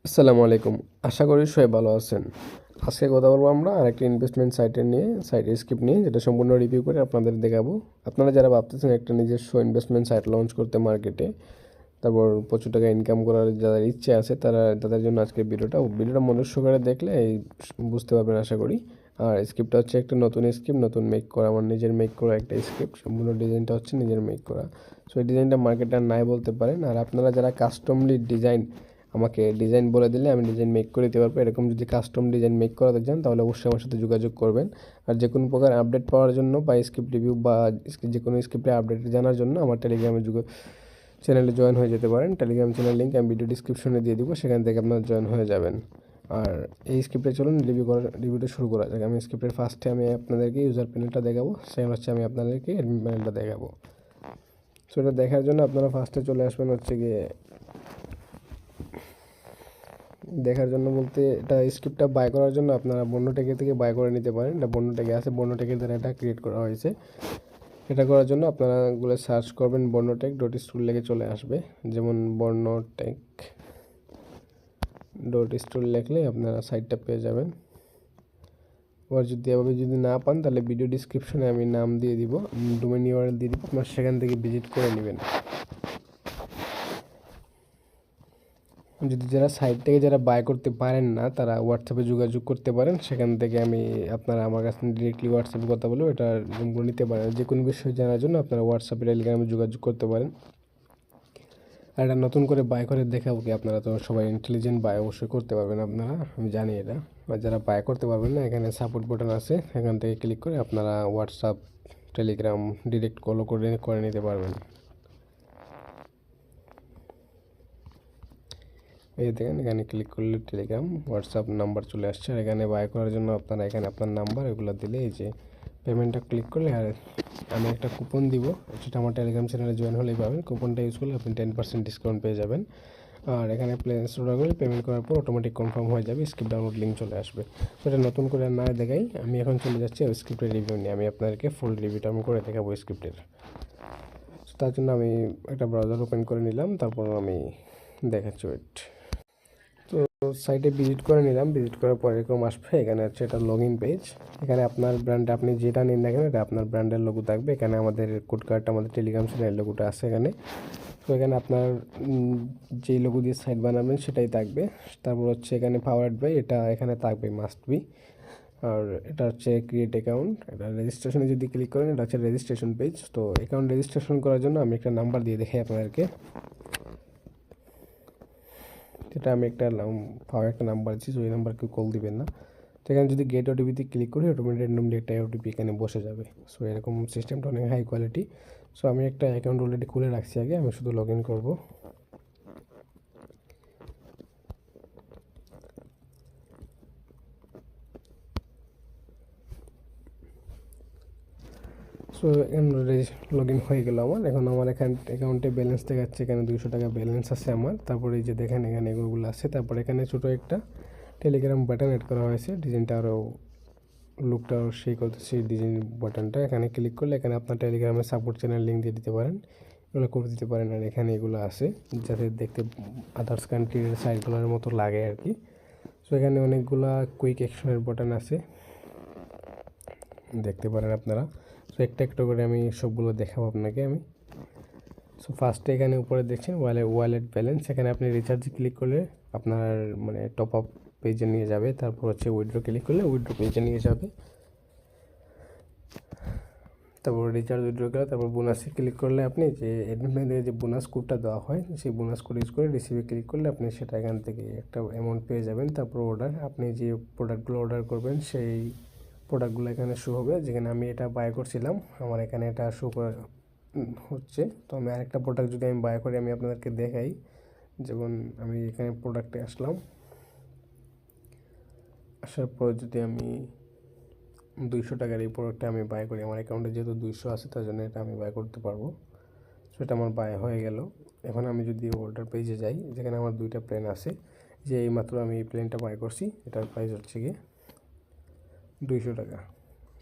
আসসালামু আলাইকুম। আশা করি সবাই ভালো আছেন। আজকে কথা বলবো আমরা আরেকটি ইনভেস্টমেন্ট সাইটের স্ক্রিপ্ট নিয়ে, যেটা সম্পূর্ণ রিভিউ করে আপনাদের দেখাবো। আপনারা যারা ভাবতেছেন একটা নিজস্ব ইনভেস্টমেন্ট সাইট লঞ্চ করতে মার্কেটে, তারপর প্রচুর টাকা ইনকাম করার যাদের ইচ্ছে আছে, তাদের জন্য আজকের ভিডিওটা মনোযোগ সহকারে দেখলে বুঝতে পারবেন আশা করি। আর স্ক্রিপ্টটা হচ্ছে একটা নতুন স্ক্রিপ্ট, নতুন মেক করা, আমার নিজের মেক করা একটা স্ক্রিপ্ট। সম্পূর্ণ ডিজাইনটা হচ্ছে নিজের মেক করা। সো এই ডিজাইনটা মার্কেটে আর নাই বলতে পারেন। আর আপনারা যারা কাস্টমলি ডিজাইন আমাকে ডিজাইন বলে দিলে আমি ডিজাইন মেক করে দিতে পারবো। এরকম যদি কাস্টম ডিজাইন মেক করাতে চান তাহলে অবশ্যই আমার সাথে যোগাযোগ করবেন। আর যে কোনো প্রকার আপডেট পাওয়ার জন্য বা স্ক্রিপ্ট রিভিউ বা যে কোনো স্ক্রিপ্টের আপডেট জানার জন্য আমার চ্যানেলে জয়েন হয়ে যেতে পারেন। টেলিগ্রাম চ্যানেল লিঙ্ক আমি ভিডিও ডিসক্রিপশনে দিয়ে দিব, সেখান থেকে আপনারা জয়েন হয়ে যাবেন। আর এই স্ক্রিপ্টে চলুন রিভিউটা শুরু করা যাক। আমি স্ক্রিপ্টের ফার্স্টে আমি আপনাদেরকে ইউজার প্যানেলটা দেখাবো, সেখানে হচ্ছে আমি আপনাদেরকে অ্যাডমিন প্যানেলটা দেখাবো। সো এটা দেখার জন্য আপনারা ফার্স্টে চলে আসবেন হচ্ছে গিয়ে দেখার জন্য বলতে, এটা স্ক্রিপ্টটা বাই করার জন্য আপনারা বন্যটেকে থেকে বাই করে নিতে পারেন। এটা বন্যটেকে আছে, বন্যটেকের দ্বারা এটা ক্রিয়েট করা হয়েছে। এটা করার জন্য আপনারা গুলো সার্চ করবেন বর্ণটেক ডট স্টুল লেগে চলে আসবে। যেমন বর্ণটেক ডট স্টুল লিখলে আপনারা সাইটটা পেয়ে যাবেন। এবার যদি না পান তাহলে ভিডিও ডিসক্রিপশনে আমি নাম দিয়ে দিব, ডোমেইন ইউআরএল দিয়ে দিব, আপনারা সেখান থেকে ভিজিট করে নেবেন। যারা সাইট থেকে বাই করতে পারেন না, তারা হোয়াটসঅ্যাপে যোগাযোগ করতে পারেন। সেখান থেকে আপনারা আমার কাছে ডিরেক্টলি হোয়াটসঅ্যাপে কথা বলবো, এটা নিতে পারেন। যে কোনো বিষয় জানার জন্য আপনারা হোয়াটসঅ্যাপে টেলিগ্রামে যোগাযোগ করতে পারেন। আর এটা নতুন করে বাই করে দেখাবো কি, আপনারা তো সবাই ইন্টেলিজেন্ট, বাই অবশ্যই করতে পারবেন আপনারা, আমি জানি এটা। আর যারা বাই করতে পারবেন না, এখানে সাপোর্ট বাটন আছে, এখান থেকে ক্লিক করে আপনারা হোয়াটসঅ্যাপ টেলিগ্রাম ডিরেক্ট কলও করে নিতে পারবেন। এই দেখেন, এখানে ক্লিক করলে টেলিগ্রাম হোয়াটসঅ্যাপ নাম্বার চলে আসছে। আর এখানে বাই করার জন্য আপনারা এখানে আপনার নাম্বার এগুলো দিলে এই যে পেমেন্টটা ক্লিক করলে, আর আমি একটা কুপন দিব, সেটা আমার টেলিগ্রাম চ্যানেলে জয়েন হলেই পাবেন। কুপনটা ইউজ করলে আপনি 10% ডিসকাউন্ট পেয়ে যাবেন। আর এখানে প্লে স্টোর করে পেমেন্ট করার পর অটোমেটিক কনফার্ম হয়ে যাবে, স্ক্রিপ্ট ডাউনলোড লিঙ্ক চলে আসবে। সেটা নতুন করে না দেখাই, আমি এখন চলে যাচ্ছি ওই স্ক্রিপ্টের রিভিউ নিয়ে। আমি আপনাদেরকে ফুল রিভিউটা আমি করে দেখাবো স্ক্রিপ্টের। তার জন্য আমি একটা ব্রাউজার ওপেন করে নিলাম, তারপর আমি দেখাচ্ছি। ওয়েট। তো সাইটে ভিজিট করে নিলাম, ভিজিট করার পর এরকম আসবে। এখানে হচ্ছে এটা লগ ইন পেজ। এখানে আপনার ব্র্যান্ড, আপনি যেটা নিন না কেন, এটা আপনার ব্র্যান্ডের লোগো থাকবে। এখানে আমাদের কোড কার্ডটা, আমাদের টেলিগ্রাম চ্যানেলের লোগোটা আছে এখানে। তো এখানে আপনার যেই লোগো দিয়ে সাইট বানাবেন সেটাই থাকবে। তারপর হচ্ছে এখানে পাওয়ার্ড বাই, এটা এখানে থাকবে, মাস্ট বি। আর এটা হচ্ছে ক্রিয়েট অ্যাকাউন্ট, এটা রেজিস্ট্রেশনে যদি ক্লিক করেন, এটা হচ্ছে রেজিস্ট্রেশন পেজ। তো অ্যাকাউন্ট রেজিস্ট্রেশন করার জন্য আমি একটা নাম্বার দিয়ে দেখাই আপনাদেরকে। এটা আমি একটা নাম্বার দিচ্ছি, ওই নাম্বার কেউ কল দিবেন না। তো এখানে যদি গেট ওটিপিতে ক্লিক করি, অটোমেটিক র্যান্ডমলি একটা ওটিপি এখানে বসে যাবে। সো এরকম সিস্টেমটা অনেক হাই কোয়ালিটি। সো আমি একটা অ্যাকাউন্ট অলরেডি খুলে রাখছি আগে, আমি শুধু লগ ইন করবো। সো লগ ইন হয়ে গেল আমার। এখন আমার অ্যাকাউন্টে ব্যালেন্স দেখাচ্ছে, এখানে 200 টাকা ব্যালেন্স আছে আমার। তারপরে এই যে দেখেন, এখানে এগুলো আছে। তারপরে এখানে ছোটো একটা টেলিগ্রাম বাটন অ্যাড করা হয়েছে, ডিজাইনটা আরও লুকটা সেই করতেছে। ডিজাইন বাটনটা এখানে ক্লিক করলে এখানে আপনার টেলিগ্রামের সাপোর্ট চ্যানেল লিঙ্ক দিয়ে দিতে পারেন, এগুলো করে দিতে পারেন। আর এখানে এগুলো আছে যাতে দেখতে আদার্স কান্ট্রির সাইটগুলোর মতো লাগে আর কি। সো এখানে অনেকগুলা কুইক অ্যাকশনের বাটন আছে, দেখতে পারেন আপনারা। সো একটা একটা করে আমি সবগুলো দেখাবো আপনাকে আমি। সো ফার্স্টে এখানে উপরে দেখছেন ওয়ালেট ব্যালেন্স, এখানে আপনি রিচার্জে ক্লিক করলে আপনার টপ আপ পেজে নিয়ে যাবে। তারপর হচ্ছে উইথড্র ক্লিক করলে উইথড্র পেজে নিয়ে যাবে। তারপর রিচার্জ উইথড্র করা, তারপর বোনাসে ক্লিক করলে আপনি যে অ্যাডমিন যে বোনাস কোডটা দেওয়া হয়, সেই বোনাস কোড ইউজ করে রিসিভে ক্লিক করলে আপনি সেটা এখান থেকে একটা অ্যামাউন্ট পেয়ে যাবেন। তারপর অর্ডার, আপনি যে প্রোডাক্টগুলো অর্ডার করবেন সেই প্রোডাক্টগুলো এখানে শো হবে। যেখানে আমি এটা বাই করছিলাম, আমার এখানে এটা শো করা হচ্ছে। তো আমি আরেকটা প্রোডাক্ট যদি আমি বাই করি, আমি আপনাদেরকে দেখাই। যেমন আমি এখানে প্রোডাক্টে আসলাম, আসার পর যদি আমি 200 টাকার এই প্রোডাক্টটা আমি বাই করি, আমার অ্যাকাউন্টে যেহেতু 200 আছে, তার জন্য এটা আমি বাই করতে পারবো। সেটা আমার বাই হয়ে গেল। এখন আমি যদি অর্ডার পেজে যাই, যেখানে আমার 2টা প্লেন আছে, যে এইমাত্র আমি এই প্লেনটা বাই করছি, এটার প্রাইস হচ্ছে গিয়ে 200 টাকা।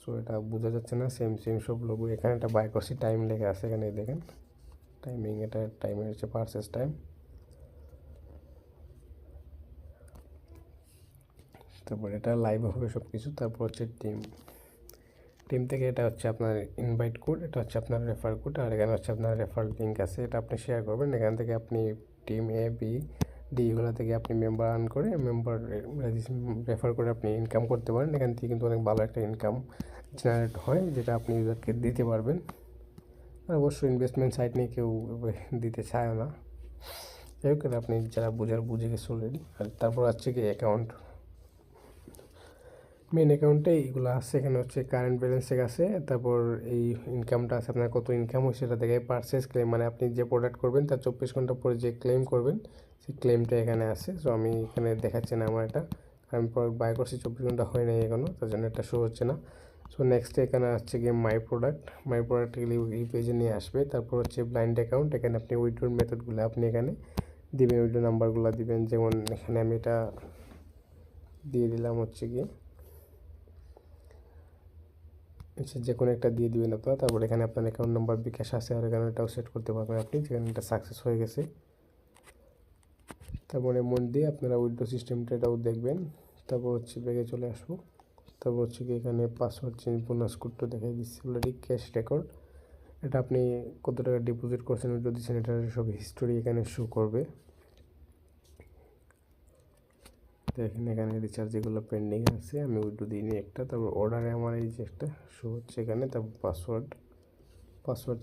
সো এটা বোঝা যাচ্ছে না, সেম সেম সব লোগো। এখানে এটা বাই করছি, টাইম লেখা আছে এখানে, দেখেন টাইমিং, এটা টাইমের হচ্ছে পারচেস টাইম। তারপর এটা লাইভ হবে সব কিছু। তারপর হচ্ছে টিম থেকে এটা হচ্ছে আপনার ইনভাইট কোড, এটা হচ্ছে আপনার রেফার কোড, আর এখানে হচ্ছে আপনার রেফার লিঙ্ক আছে, এটা আপনি শেয়ার করবেন। এখান থেকে আপনি টিম এ বি ডি এগুলো থেকে আপনি মেম্বার আর্ন করে মেম্বার রেফার করে আপনি ইনকাম করতে পারেন। এখান থেকে কিন্তু অনেক ভালো একটা ইনকাম জেনারেট হয়, যেটা আপনি ইউজারকে দিতে পারবেন। আর অবশ্যই ইনভেস্টমেন্ট সাইট নিয়ে কেউ দিতে চায় না, যাই হোক আপনি যারা বুঝে গেছে অলরেডি। আর তারপর হচ্ছে কি অ্যাকাউন্ট, মেন অ্যাকাউন্টে এইগুলো আছে। এখানে হচ্ছে কারেন্ট ব্যালেন্স আছে, তারপর এই ইনকামটা আছে আপনার কত ইনকাম হয়েছে সেটা দেখে পারচেস ক্লেম, মানে আপনি যে প্রোডাক্ট করবেন তার 24 ঘন্টা পরে যে ক্লেম করবেন সেই ক্লেমটা এখানে আছে। সো আমি এখানে দেখাচ্ছি না আমার এটা, কারণ প্রোডাক্ট বাই করছি 24 ঘন্টা হয় নাই এখনও, তার জন্য এটা শো হচ্ছে না। সো নেক্সট এখানে হচ্ছে গিয়ে মাই প্রোডাক্ট এই পেজে নিয়ে আসবে। তারপর হচ্ছে ব্লাইন্ড অ্যাকাউন্ট, এখানে আপনি উইথড্রোর মেথডগুলো আপনি এখানে দিবেন, উইথড্রো নাম্বারগুলো দিবেন। যেমন এখানে আমি এটা দিয়ে দিলাম হচ্ছে গিয়ে যে কোনো একটা দিয়ে দিবেন আপনারা। তারপর এখানে আপনার অ্যাকাউন্ট নাম্বার বিকাশ আছে, আর এখানে এটাও সেট করতে পারবেন আপনি, যেখানে এটা সাকসেস হয়ে গেছে। তারপরে মন দিয়ে আপনারা উইথড্রো সিস্টেমটা এটাও দেখবেন। তারপর হচ্ছে ব্যাগে চলে আসবো। তারপর হচ্ছে কি এখানে পাসওয়ার্ড চেঞ্জ বোনাস কোডটা দেখাই দিচ্ছি অলরেডি, ক্যাশ রেকর্ড। এটা আপনি কত টাকা ডিপোজিট করছেন, উইথড্রো দিচ্ছেন, এটার সব হিস্টোরি এখানে শো করবে। দেখেন এখানে রিচার্জ যেগুলো পেন্ডিং আছে, আমি উইথড্রো দিইনি একটা। তারপর অর্ডারে আমার এই যে একটা শো হচ্ছে এখানে। তারপর পাসওয়ার্ড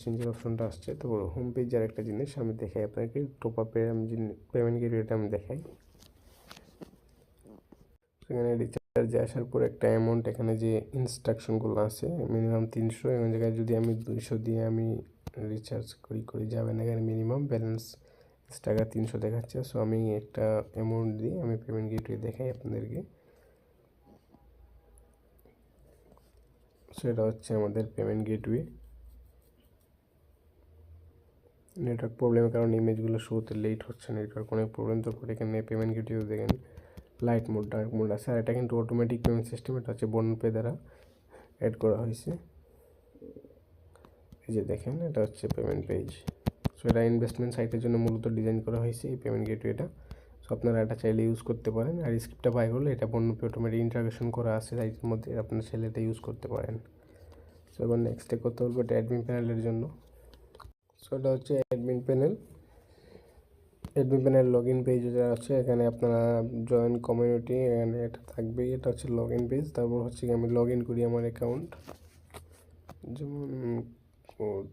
চেঞ্জের অপশনটা আসছে। তারপর হোম পেজের একটা জিনিস আমি দেখাই আপনাকে, টপ আপের আমি পেমেন্ট গেটওয়েটা আমি দেখাই। সেখানে রিচার্জে আসার পর একটা অ্যামাউন্ট, এখানে যে ইনস্ট্রাকশনগুলো আছে মিনিমাম 300, এখান জায়গায় যদি আমি 200 দিয়ে আমি রিচার্জ করি যাবে না, এখানে মিনিমাম ব্যালেন্স টাকা 300 দেখাচ্ছে। সো আমি একটা অ্যামাউন্ট দিই, আমি পেমেন্ট গেটওয়ে দেখাই আপনাদেরকে। সেটা হচ্ছে আমাদের পেমেন্ট গেটওয়ে। নেটওয়ার্ক প্রবলেমের কারণে ইমেজগুলো শোতে লেট হচ্ছে, নেটওয়ার্ক অনেক প্রবলেম। তারপর এখানে পেমেন্ট গেটওয়ে দেখেন লাইট মোড, ডার্ক মোড আছে, আর এটা কিন্তু অটোমেটিক পেমেন্ট সিস্টেম, এটা হচ্ছে বনপে দ্বারা অ্যাড করা হয়েছে। এই যে দেখেন এটা হচ্ছে পেমেন্ট পেজ। সো এটা ইনভেস্টমেন্ট সাইটের জন্য মূলত ডিজাইন করা হয়েছে এই পেমেন্ট গেটওয়েটা। সো আপনারা এটা চাইলে ইউজ করতে পারেন। আর স্ক্রিপ্টটা বাই করলে এটা বনপে অটোমেটিক ইন্টাগ্রেশন করা আছে সাইটের মধ্যে, আপনার চাইলে এটা ইউজ করতে পারেন। সো এবার নেক্সটে করতে বলবো এটা অ্যাডমিন প্যানেলের জন্য। সো এটা হচ্ছে admin panel log in page যেটা আছে, এখানে আপনারা জয়েন কমিউনিটি, এখানে এটা থাকবেই। এটা হচ্ছে লগ ইন পেজ। তারপর হচ্ছে আমি লগ ইন করি আমার অ্যাকাউন্ট, যেমন code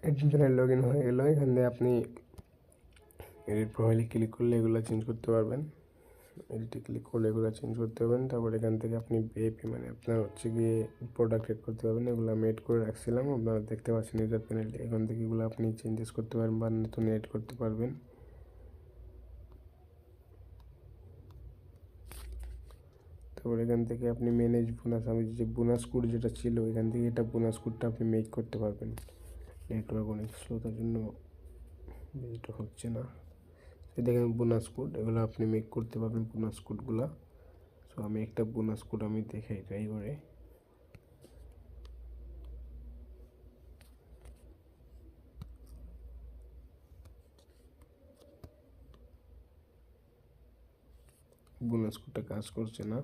admin panel log in হয়ে গেল। এখানে আপনি এডিট প্রোফাইলে ক্লিক করলে এগুলো চেঞ্জ করতে পারবেন, এডিটে ক্লিক করলে এগুলো চেঞ্জ করতে পারবেন। তারপর এখান থেকে আপনি বিএপি মানে আপনার হচ্ছে গিয়ে প্রোডাক্ট এড করতে পারবেন। এগুলো আমি এড করে রাখছিলাম, আপনারা দেখতে পাচ্ছেন ইউজার প্যানেলে। এখান থেকে এগুলো আপনি চেঞ্জেস করতে পারবেন বা নতুন এড করতে পারবেন। তারপর এখান থেকে আপনি ম্যানেজ বোনাস, আমি যে বোনাস কোড যেটা ছিল এখান থেকে এটা বোনাস কোডটা আপনি মেক করতে পারবেন। নেটওয়ার্ক অনেক স্লো, তার জন্য এটা হচ্ছে না। দেখেন বোনাস কোড, এগুলো আপনি মেক করতে পারবেন বোনাস কোডগুলো। সো আমি একটা বোনাস কোড আমি দেখাই ট্রাই করে। বোনাস কোডটা কাজ করছে না।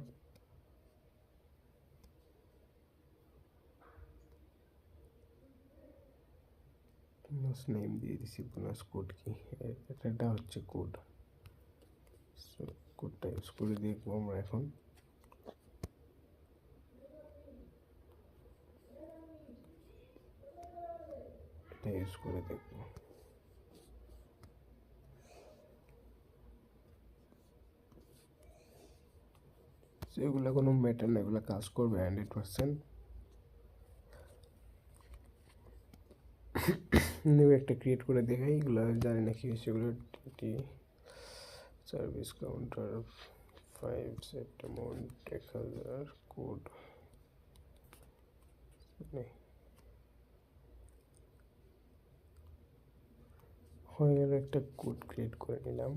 বোনাস নেম দিয়ে দিছি, বোনাস কোড কি, এটা হচ্ছে কোড। সো কোডটা ইউজ করে দেখবো আমরা এখন। এটা ইউজ করে দেখবো। এগুলো কোনো ম্যাটার না, এগুলো কাজ করবে 100%। নিউ একটা ক্রিয়েট করে দেখাই, এগুলো জানি না কি হয়েছে এগুলো। সার্ভিস কাউন্টার 5 সেপ্টেম্বর 1000 কোড হয়ে গেল। একটা কোড ক্রিয়েট করে নিলাম।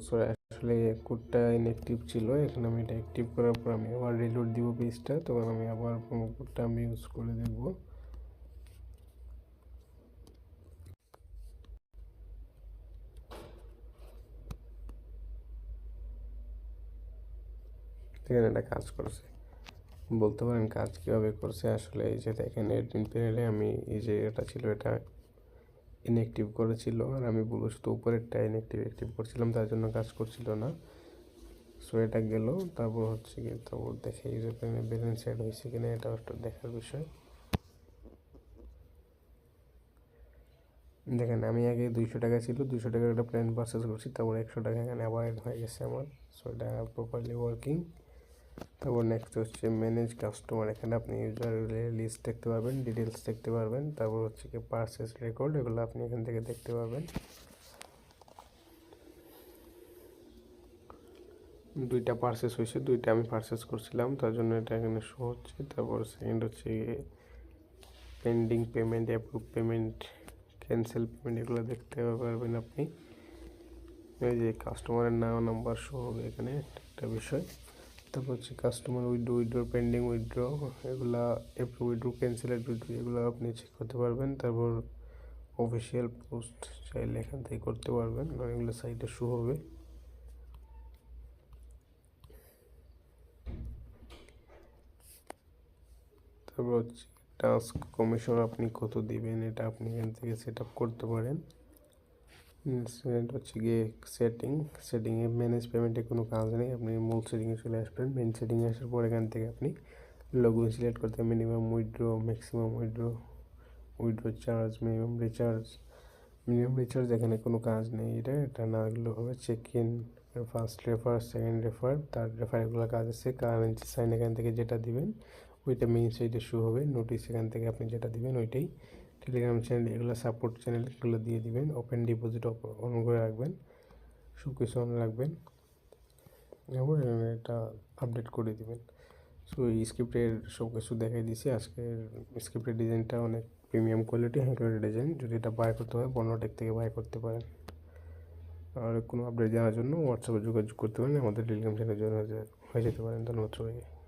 সরি, আসলে কোডটা ইনঅ্যাক্টিভ ছিল। এখন আমি এটা অ্যাক্টিভ করার পর আমি আবার রিলোড দিব পেজটা, তখন আমি আবার প্রোমো কোডটা আমি ইউজ করে দেখব। এখানে একটা কাজ করছে, বলতে পারেন কাজ কীভাবে করছে। আসলে এই যে দেখেন অ্যাডমিন প্যানেলে আমি এই যে এটা ছিল এটা ইনঅ্যাক্টিভ করেছিল, আর আমি বলবো শুধু উপরেরটা অ্যাক্টিভ করছিলাম, তার জন্য কাজ করছিল না। সো এটা গেল। তারপর হচ্ছে কি, তারপর দেখে ইউজার প্যানেলে ব্যালেন্স অ্যাড হয়েছে কিনা, এটা একটা দেখার বিষয়। দেখেন আমি আগে 200 টাকা ছিল, 200 টাকার একটা প্ল্যান পারচেস করছি, তারপর 100 টাকা এখানে আবার অ্যাড হয়ে গেছে আমার। সো এটা প্রপারলি ওয়ার্কিং। তারপর নেক্সট হচ্ছে ম্যানেজ কাস্টমার। এখানে আপনি ইউজার লিস্ট দেখতে পারবেন, ডিটেলস দেখতে পারবেন। তারপর হচ্ছে কি পারচেস রেকর্ড, এগুলো আপনি এখান থেকে দেখতে পারবেন। দুইটা পারচেস হয়েছে, দুইটা আমি পারচেস করছিলাম, তার জন্য এটা এখানে শো হচ্ছে। তারপর সেকেন্ড হচ্ছে pending payment, approve payment, cancel payment, এগুলো দেখতে পারবেন আপনি। এই যে কাস্টমারের নাম নাম্বার শো হবে এখানে, একটা বিষয়। তারপর হচ্ছে কাস্টমার উইথড্র পেন্ডিং উইথড্র, এগুলা অ্যাপ্রুভ উইথড্র, ক্যান্সেলেড উইথড্র, এগুলো আপনি চেক করতে পারবেন। তারপর অফিসিয়াল পোস্ট চাইলে এখান থেকে করতে পারবেন, এগুলো সাইটে শো হবে। তারপর হচ্ছে টাস্ক কমিশন আপনি কত দিবেন, এটা আপনি এখান থেকে সেট আপ করতে পারেন। হচ্ছে গিয়ে সেটিংয়ে ম্যানেজ পেমেন্টে কোনো কাজ নেই, আপনি মূল সেটিংয়ে চলে আসবেন। মেন সেটিংয়ে আসার পর এখান থেকে আপনি লগইন সিলেক্ট করতে, minimum withdraw, maximum withdraw charge, minimum recharge এখানে কোনো কাজ নেই। এটা না গেলেও হবে। Check in, first refer, second refer, third refer, এগুলো কাজ আছে। কারেন্সি সাইন এখান থেকে যেটা দিবেন ওইটা মেইন সাইটে শো হবে। নোটিস এখান থেকে আপনি যেটা দিবেন ওইটাই। টেলিগ্রাম চ্যানেল, এগুলো সাপোর্ট চ্যানেল, এগুলো দিয়ে দিবেন। ওপেন ডিপোজিট অন করে রাখবেন, সব কিছু অন রাখবেন এবং এটা আপডেট করে দিবেন। সো এই স্ক্রিপ্টের সব কিছু দেখাই দিয়েছি। আজকের স্ক্রিপ্টের ডিজাইনটা অনেক premium quality, high quality design. যদি এটা বাই করতে হয় বর্ণটেক থেকে বাই করতে পারেন। আর কোনো আপডেট জানার জন্য হোয়াটসঅ্যাপে যোগাযোগ করতে পারেন, আমাদের টেলিগ্রাম চ্যানেলে জয়েন হয়ে যেতে পারেন। ধন্যবাদ সবাইকে।